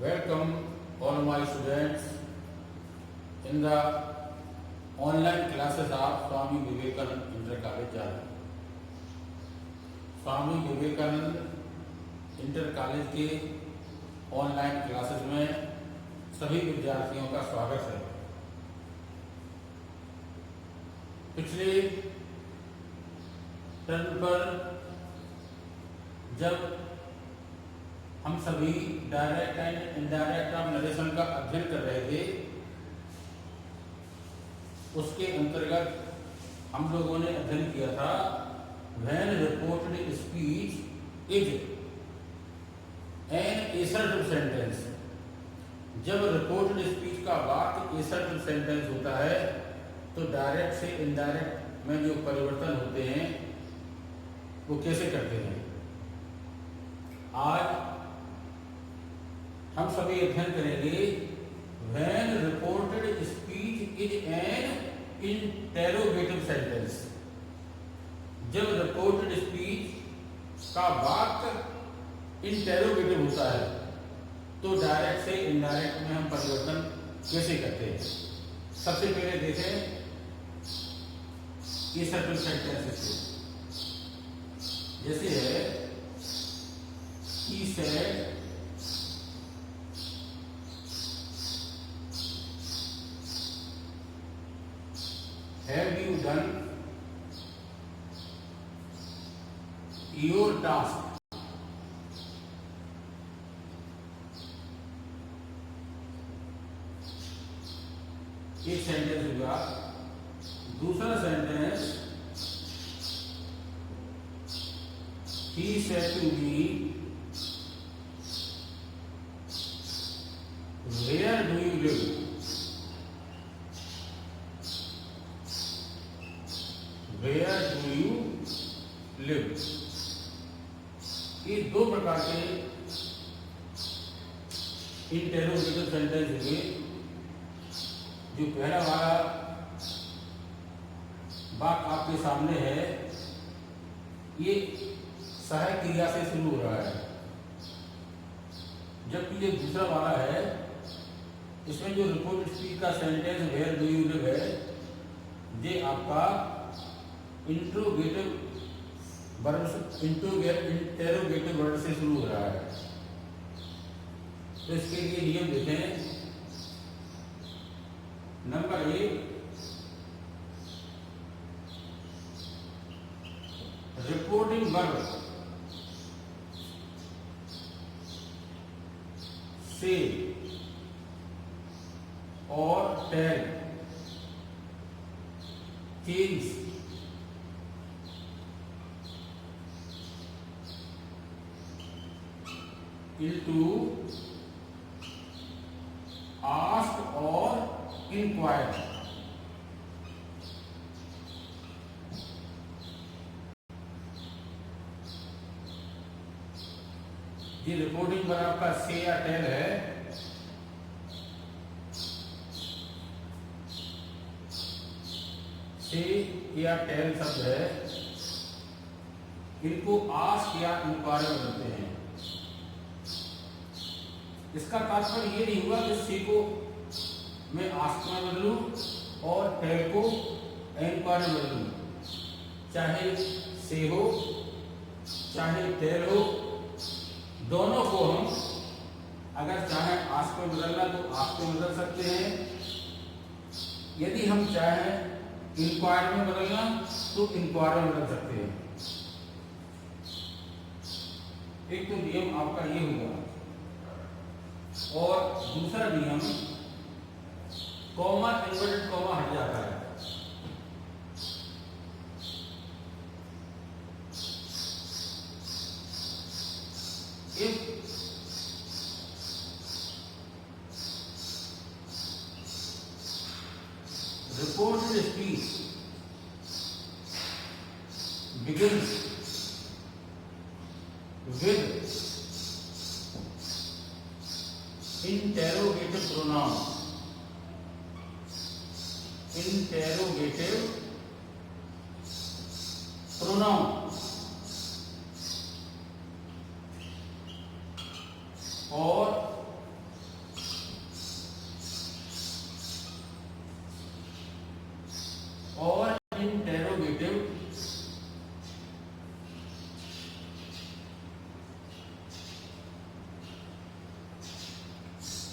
Welcome all my students in the online classes of Swami Vivekanand Inter College Jharkhand. Swami Vivekananda inter college के online classes में सभी विद्यार्थियों का स्वागत है। पिछले टर्म पर जब हम सभी direct and indirect of narration का अध्ययन कर रहे थे, उसके अंतर्गत हम लोगों ने अध्ययन किया था when reported speech is an assertive sentence। जब रिपोर्टेड स्पीच का वाक्य एसर्टिव सेंटेंस होता है तो डायरेक्ट से इनडायरेक्ट में जो परिवर्तन होते हैं वो कैसे करते हैं। आज हम सभी अध्ययन करेंगे when reported speech is an interrogative sentence। जब रिपोर्टेड स्पीच का वाक्य इंटेरोगेटिव होता है तो डायरेक्ट से इनडायरेक्ट में हम परिवर्तन कैसे करते हैं। सबसे पहले देखें ये सर्टन सेंटेंसेस जैसे है he said have you done your task। एक सेंटेंस हुआ। दूसरा sentence he said to me where do you live। where do you live। ये दो प्रकार के इंटेरोगेटिव सेंटेंस हुए। जो पहला वाला वाक्य आपके सामने है ये सहायक क्रिया से शुरू हो रहा है, जबकि ये दूसरा वाला है इसमें जो रिपोर्टेड स्पीच का sentence where do you live है ये आपका इंट्रोगेटिव इंटेरोगेटिव वर्ड से शुरू हो रहा है। तो इसके लिए नियम देखें। नंबर 1, रिपोर्टिंग वर्ब से और tell change into ask or inquire। ये रिपोर्टिंग पर आपका से या टेल है। से या टेल शब्द है, इनको आस्क या इंक्वायर बोलते हैं। इसका तात्पर्य ये नहीं हुआ कि सी को मैं आस्क में बदलूं और टेल को इंक्वायर में बदलूं। चाहे से हो चाहे टेल हो, दोनों को हम अगर चाहे आस्क में बदलना तो आस्क में बदल सकते हैं। यदि हम चाहें इंक्वायर में बदलना तो इंक्वायर में बदल सकते हैं। एक तो नियम आपका ये हुआ और दूसरा नियम कॉमा इन्वर्टेड कॉमा हट जाता है। If reported speech begins with interrogative pronoun, interrogative pronoun और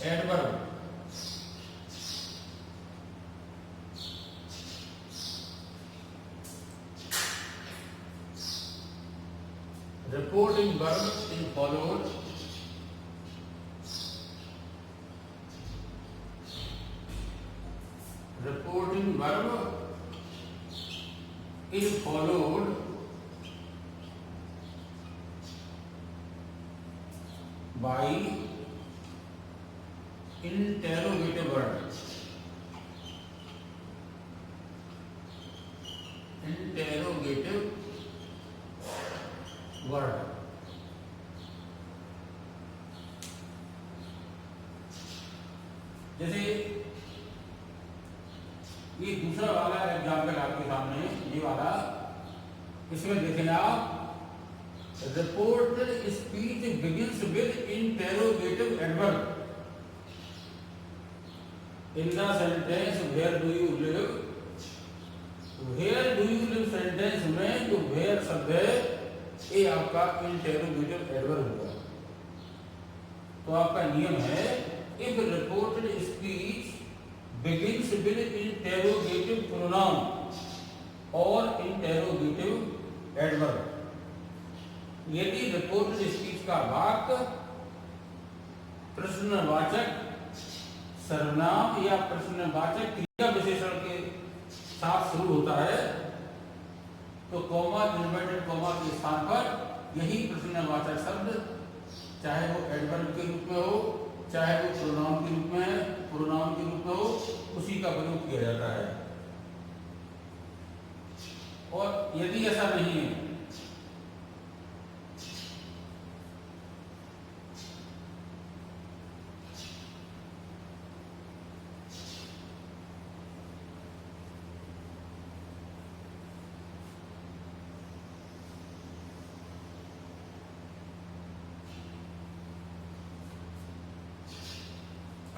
adverb, reporting verb is followed reporting verb is followed by interrogative word, interrogative word। जैसे ये दूसरा वाला एग्जाम्पल आपके सामने, ये वाला, इसमें देखें आप, reported speech begins with interrogative adverb in the sentence where do you live. Where do you live sentence में जो वेयर शब्द है ये आपका इंटेरोगेटिव एडवर्ब होगा। तो आपका नियम है, if reported speech begins with interrogative pronoun और interrogative adverb, यदि रिपोर्टेड स्पीच का वाक्य प्रश्नवाचक सर्वनाम या प्रश्नवाचक क्रिया विशेषण के साथ शुरू होता है तो कॉमा, इन्वर्टेड कॉमा के स्थान पर यही प्रश्नवाचक शब्द, चाहे वो एडवर्ब के रूप में हो, चाहे वो प्रोनाउन के रूप में, प्रोनाउन के रूप में हो, उसी का प्रयोग किया जाता है। और यदि ऐसा नहीं है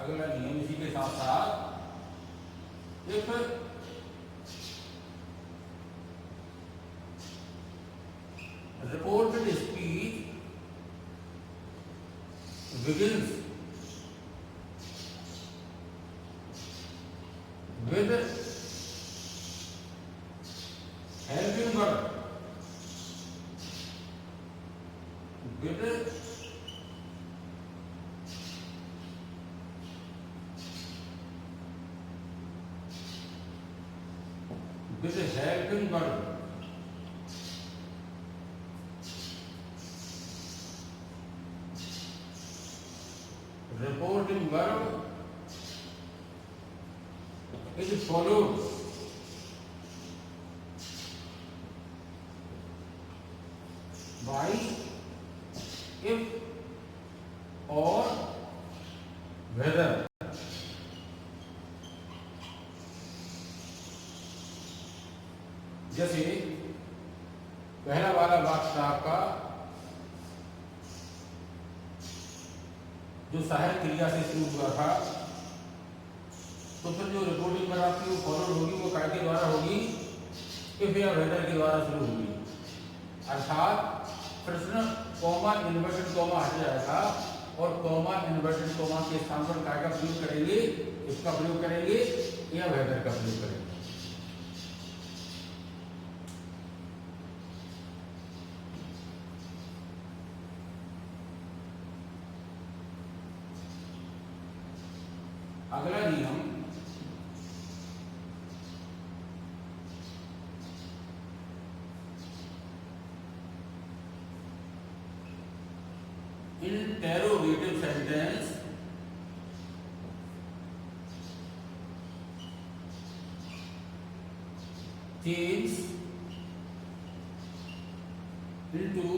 अगला नियम इसी के साथ साथ, if reported speech begins with helping verb, with with a helping verb, reporting verb is followed by if or whether। जैसे पहला वाला वाक्य था आपका, जो सहायक क्रिया से शुरू हुआ था, तो फिर जो रिपोर्टिंग पर आपकी वो फॉलोड होगी वो काय के द्वारा होगी, इफ या वेदर के द्वारा शुरू होगी। अर्थात प्रश्न कॉमा इन्वर्टेड कॉमा हट जाएगा और कॉमा इन्वर्टेड कॉमा के स्थान पर काय का प्रयोग करेंगे, इसका प्रयोग करेंगे या वेदर का प्रयोग करेंगे। अगला नियम, interrogative sentence change into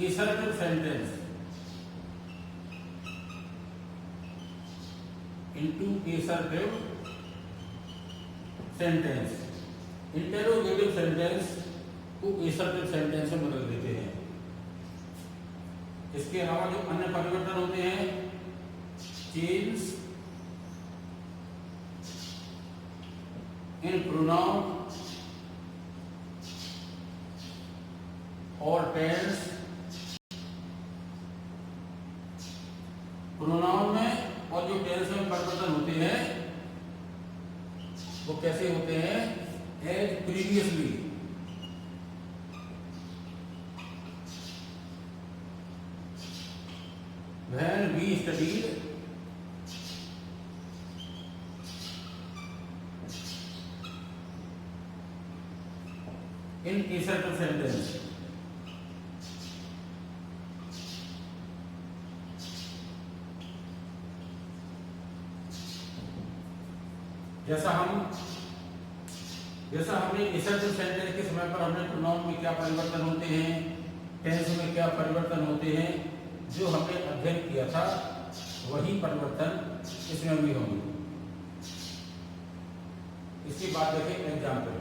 assertive sentence, into assertive sentence। Interrogative sentence को assertive सेंटेंस में बदल देते हैं। इसके अलावा जो अन्य परिवर्तन होते हैं, चेंज इन प्रोनाउन और टेंस प्रोनाउन में और जो टेंस में परिवर्तन होते हैं वो कैसे होते हैं? As previously. When we studied in assertive sentence। जैसा हमने assertive sentence के समय पर हमने प्रोनाउन में क्या परिवर्तन होते हैं, टेंस में क्या परिवर्तन होते हैं, जो हमने अध्ययन किया था वही परिवर्तन इसमें भी होंगे। इसकी बात देखें example.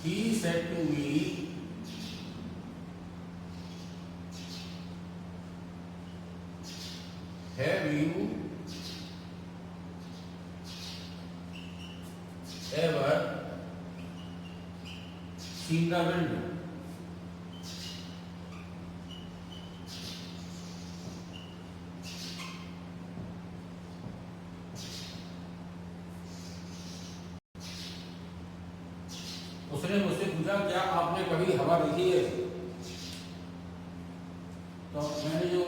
He said to me, have you ever seen the wind? उसने मुझसे पूछा क्या आपने कभी हवा देखी है? तो मैंने जो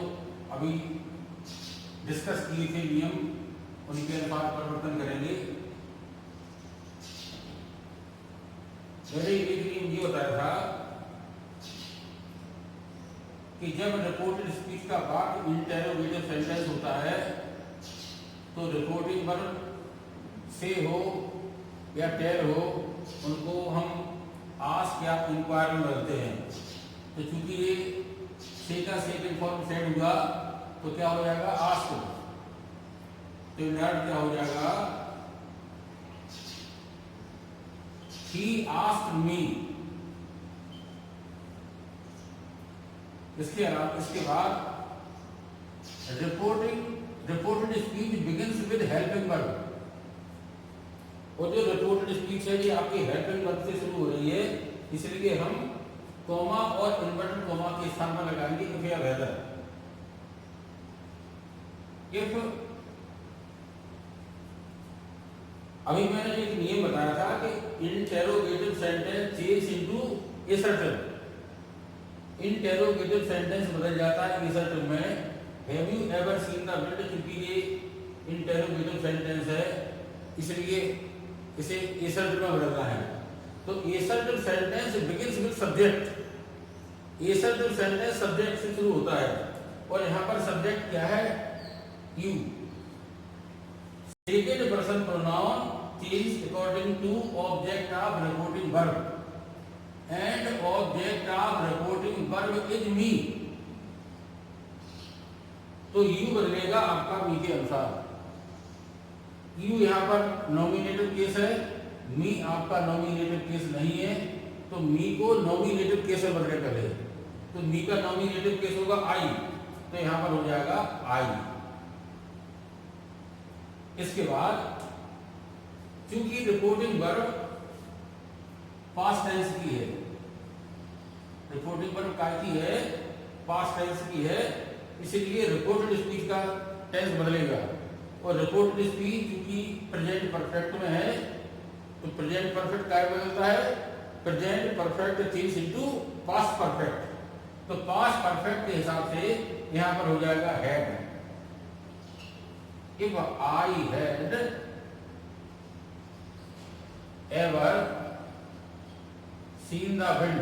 अभी डिस्कस किए थे नियम उनके अनुसार परिवर्तन करेंगे। मैंने एक नियम ये बताया था कि जब रिपोर्टेड स्पीच का वाक्य इंटरोगेटिव सेंटेंस होता है तो रिपोर्टिंग वर्ब से हो या टेल हो उनको हम आस्क या इंक्वायर में बदलते हैं। तो चूंकि ये से का सेकंड फॉर्म सेट हुआ तो क्या हो जाएगा? आस्क। तो वर्ब क्या हो जाएगा? He asked me. इसके बाद reported speech begins with helping verb. और जो रिपोर्टेड स्पीच है ये आपकी हेल्पिंग वर्ब से शुरू हो रही है, इसलिए हम कॉमा और इन्वर्टेड कॉमा के स्थान पर लगाएंगे इफ या वेदर। इफ अभी मैंने एक नियम बताया था कि interrogative sentence change into assertive. Interrogative sentence बदल जाता है असर्टिव में। Have you ever seen the wind, क्योंकि ये इंटेरोगेटिव सेंटेंस है इसलिए इसे असर्टिव में बदलना है। तो assertive sentence begins with subject. Assertive sentence subject से शुरू होता है और यहाँ पर सब्जेक्ट क्या है? You. Second person pronoun change according to object of reporting verb and object of reporting verb is me. तो यू बदलेगा आपका मी के अनुसार। यू यहाँ पर नॉमिनेटिव केस है, मी आपका नॉमिनेटिव केस नहीं है, तो मी को नॉमिनेटिव केस में बदले पहले। तो मी का नॉमिनेटिव केस होगा आई, तो यहाँ पर हो जाएगा आई। इसके बाद चूंकि रिपोर्टिंग वर्ब पास्ट टेंस की है, रिपोर्टिंग वर्ब काय की है? पास्ट टेंस की है, इसलिए रिपोर्टेड स्पीच का टेंस बदलेगा। और रिपोर्टेड स्पीच क्योंकि प्रेजेंट परफेक्ट में है तो प्रेजेंट परफेक्ट काय बदलता है? Present perfect change into past perfect. तो पास्ट परफेक्ट के हिसाब से यहां पर हो जाएगा had. If I had ever seen the wind.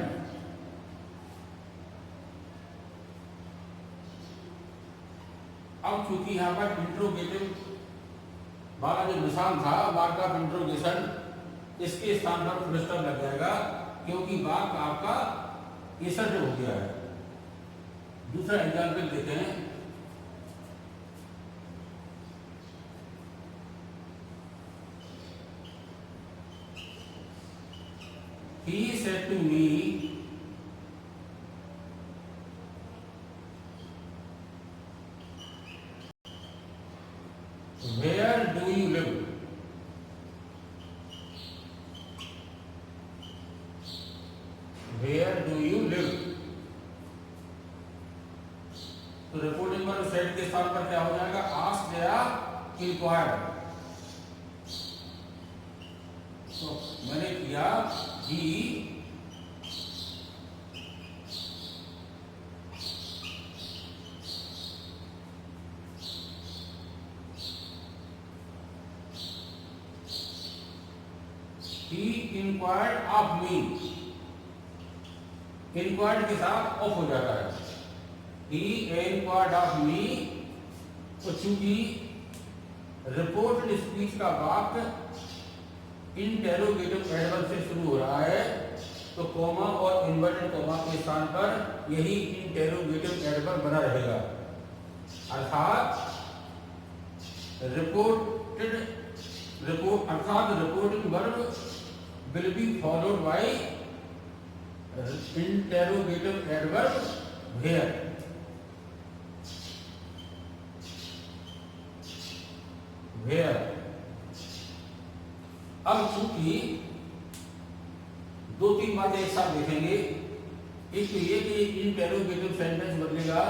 अब चूंकि यहां पर इंट्रोगेटिव वाला जो निशान था मार्क ऑफ इंट्रोगेशन, इसके स्थान पर फुल स्टॉप लग जाएगा क्योंकि वाक्य आपका असर्टिव हो गया है। दूसरा एग्जाम्पल देते हैं। He said to me, where do you live. तो रिपोर्टिंग वर्ब सेड के स्थान पर क्या हो जाएगा, आस्क्ड या इंक्वायर्ड। तो मैंने किया ही इंक्वायर्ड ऑफ मी। इंक्वायर्ड के साथ ऑफ हो जाता है, ही इंक्वायर्ड ऑफ मी। तो चूंकि रिपोर्टेड स्पीच का वाक्य इंटेरोगेटिव एडवर्ब से शुरू हो रहा है, तो कॉमा और इन्वर्टेड कॉमा के स्थान पर यही इंटेरोगेटिव एडवर्ब बना रहेगा। अर्थात reporting verb will be followed by interrogative adverb where। अब चूंकि दो तीन बातें एक साथ देखेंगे। एक तो ये कि इंटेरोगेटिव सेंटेंस बदलेगा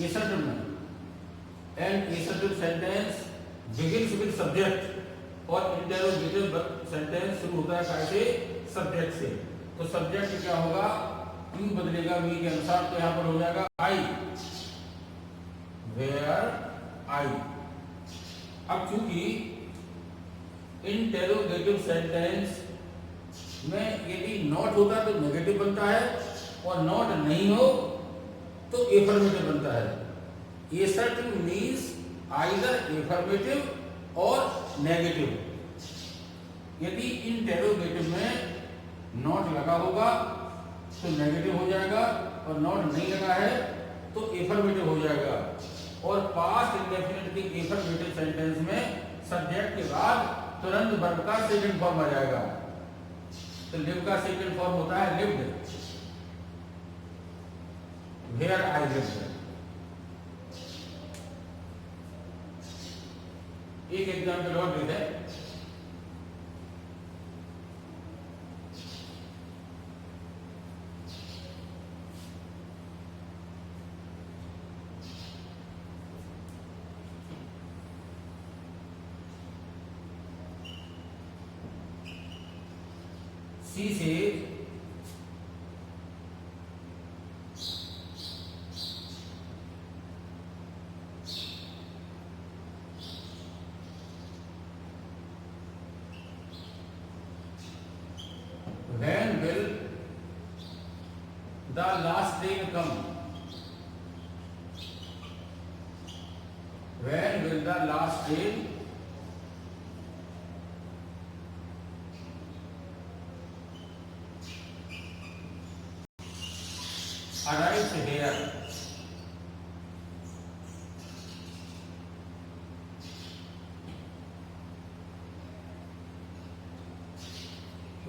एसर्टिव में, and assertive sentence begins with subject, और इंटेरोगेटिव सेंटेंस शुरू होता है कैसे, सब्जेक्ट से। तो सब्जेक्ट क्या होगा, यू बदलेगा वी के अनुसार, तो यहां पर हो जाएगा आई, वेयर आई। अब चूंकि इंटेरोगेटिव सेंटेंस में यदि नॉट होता तो नेगेटिव बनता है, और नॉट नहीं हो तो एफर्मेटिव बनता है। एसर्टिव मीन्स आइदर एफर्मेटिव और नेगेटिव। यदि इंटेरोगेटिव में नॉट लगा होगा तो नेगेटिव हो जाएगा, और नॉट नहीं लगा है तो एफर्मेटिव हो जाएगा। और पास्ट इंडेफिनिट के एफर्मेटिव सेंटेंस में सब्जेक्ट के बाद तुरंत वर्ब का सेकंड फॉर्म आ जाएगा। तो लिव का सेकंड फॉर्म होता है लिव्ड, वेयर आई लिव्ड। एक एग्जाम्पल और देते हैं। सी से when will the last train come? When will the last train arrive here?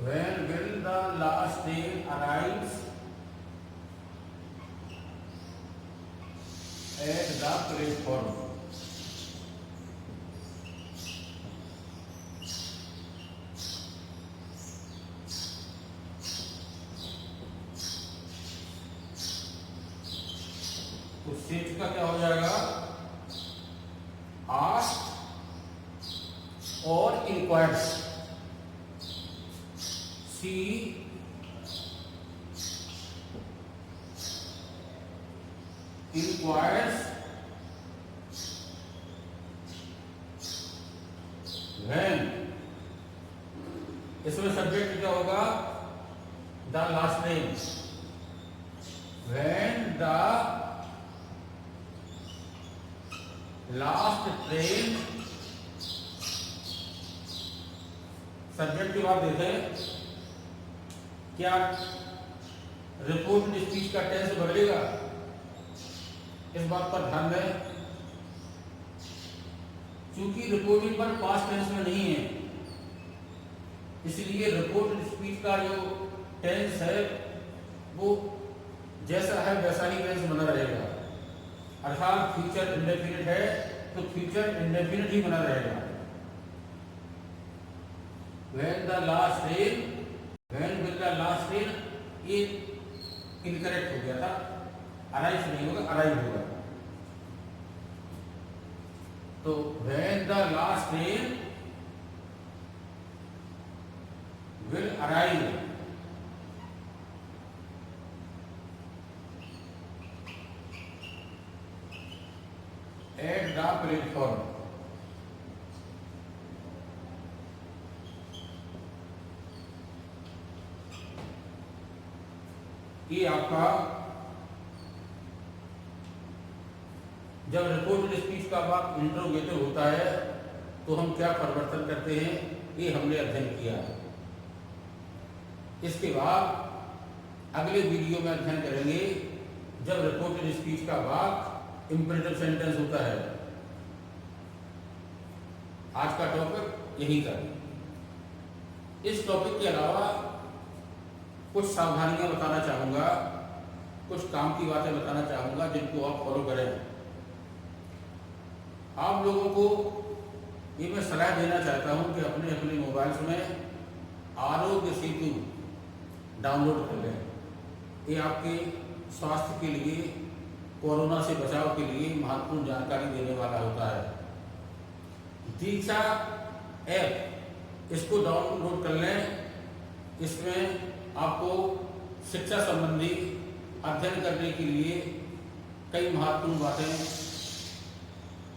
When will the last train arrives at the platform? तो सेट का क्या हो जाएगा, आस्क्ड और इंक्वायर्स। सी inquires when, इसमें सब्जेक्ट क्या होगा, the last name. when the last train, subject की बात देखें, क्या रिपोर्ट स्पीच का टेंस बदलेगा, इस बात पर ध्यान दें। चूंकि रिपोर्टिंग पर पास्ट टेंस में नहीं है, इसलिए रिपोर्ट स्पीच का जो टेंस है वो जैसा है वैसा ही टेंस बना रहेगा। अर्थात फ्यूचर इंडेफिनिट है तो फ्यूचर इंडेफिनिट ही बना रहेगा। when the last train, when will the last train ये इनकरेक्ट हो गया था, अराइव नहीं होगा, अराइव होगा। तो when the last train will arrive at the platform, ये आपका जब रिपोर्टेड स्पीच का भाग इंट्रोगेटिव होता है तो हम क्या परिवर्तन करते हैं, ये हमने अध्ययन किया। इसके बाद अगले वीडियो में अध्ययन करेंगे जब रिपोर्टेड स्पीच का भाग इंपेरेटिव सेंटेंस होता है। आज का टॉपिक यही था। इस टॉपिक के अलावा कुछ सावधानियां बताना चाहूँगा, कुछ काम की बातें बताना चाहूँगा जिनको आप फॉलो करें। आप लोगों को ये मैं सलाह देना चाहता हूँ कि अपने अपने मोबाइल्स में आरोग्य सेतु डाउनलोड कर लें। ये आपके स्वास्थ्य के लिए, कोरोना से बचाव के लिए महत्वपूर्ण जानकारी देने वाला होता है। दीक्षा ऐप, इसको डाउनलोड कर लें। इसमें आपको शिक्षा संबंधी अध्ययन करने के लिए कई महत्वपूर्ण बातें,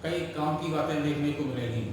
कई काम की बातें देखने को मिलेगी।